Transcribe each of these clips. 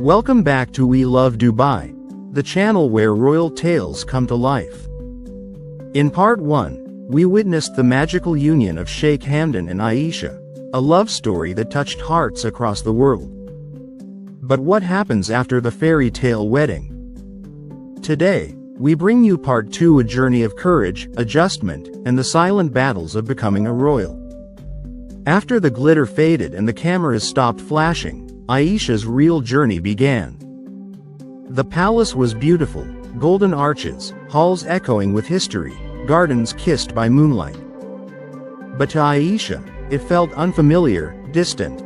Welcome back to We Love Dubai, the channel where royal tales come to life. In part 1, we witnessed the magical union of Sheikh Hamdan and Ayesha, a love story that touched hearts across the world. But what happens after the fairy tale wedding? Today, we bring you part 2, a journey of courage, adjustment, and the silent battles of becoming a royal. After the glitter faded and the cameras stopped flashing, Ayesha's real journey began. The palace was beautiful, golden arches, halls echoing with history, gardens kissed by moonlight. But to Ayesha, it felt unfamiliar, distant.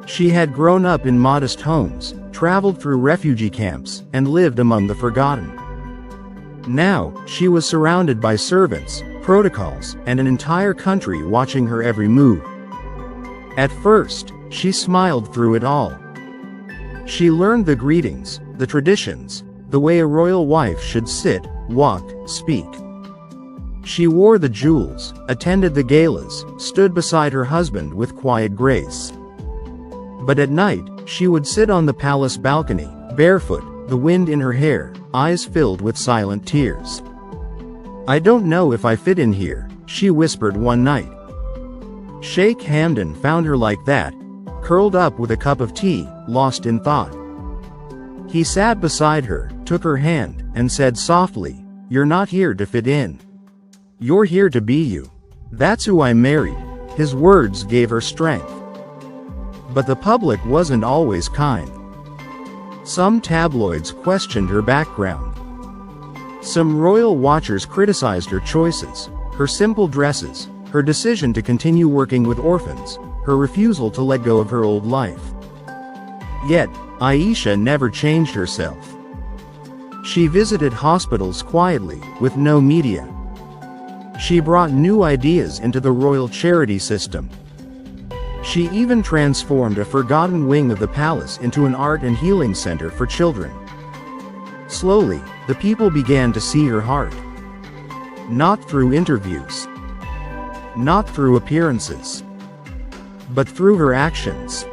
She had grown up in modest homes, traveled through refugee camps, and lived among the forgotten. Now, she was surrounded by servants, protocols, and an entire country watching her every move. At first, she smiled through it all. She learned the greetings, the traditions, the way a royal wife should sit, walk, speak. She wore the jewels, attended the galas, stood beside her husband with quiet grace. But at night, she would sit on the palace balcony, barefoot, the wind in her hair, eyes filled with silent tears. "I don't know if I fit in here," she whispered one night. Sheikh Hamdan found her like that, curled up with a cup of tea, lost in thought. He sat beside her, took her hand, and said softly, "You're not here to fit in. You're here to be you. That's who I married." His words gave her strength. But the public wasn't always kind. Some tabloids questioned her background. Some royal watchers criticized her choices, her simple dresses, her decision to continue working with orphans, her refusal to let go of her old life. Yet, Ayesha never changed herself. She visited hospitals quietly, with no media. She brought new ideas into the royal charity system. She even transformed a forgotten wing of the palace into an art and healing center for children. Slowly, the people began to see her heart. Not through interviews. Not through appearances. But through her actions.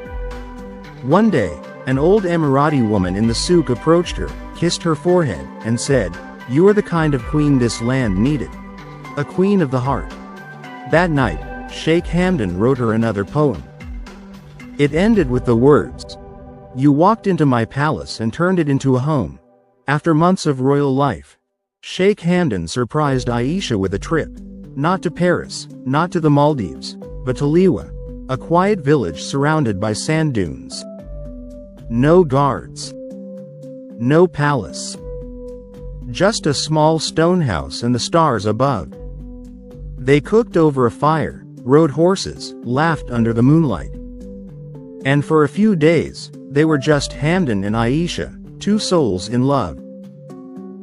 One day, an old Emirati woman in the souk approached her, kissed her forehead, and said, "You are the kind of queen this land needed. A queen of the heart." That night, Sheikh Hamdan wrote her another poem. It ended with the words, "You walked into my palace and turned it into a home." After months of royal life, Sheikh Hamdan surprised Ayesha with a trip. Not to Paris, not to the Maldives, but to Liwa, a quiet village surrounded by sand dunes. No guards. No palace. Just a small stone house and the stars above. They cooked over a fire, rode horses, laughed under the moonlight. And for a few days, they were just Hamdan and Ayesha, two souls in love.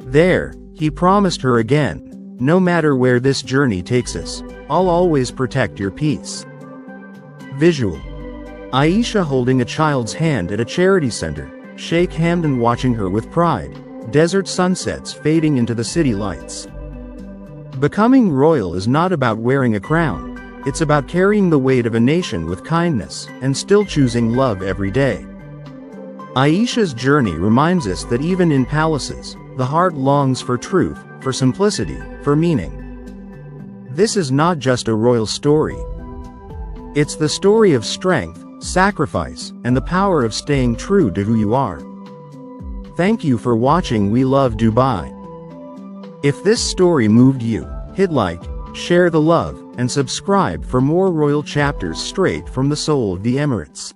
There, he promised her again, "No matter where this journey takes us, I'll always protect your peace." Visual. Ayesha holding a child's hand at a charity center, Sheikh Hamdan watching her with pride, desert sunsets fading into the city lights. Becoming royal is not about wearing a crown, it's about carrying the weight of a nation with kindness, and still choosing love every day. Ayesha's journey reminds us that even in palaces, the heart longs for truth, for simplicity, for meaning. This is not just a royal story. It's the story of strength, sacrifice, and the power of staying true to who you are. Thank you for watching We Love Dubai. If this story moved you, hit like, share the love, and subscribe for more royal chapters straight from the soul of the Emirates.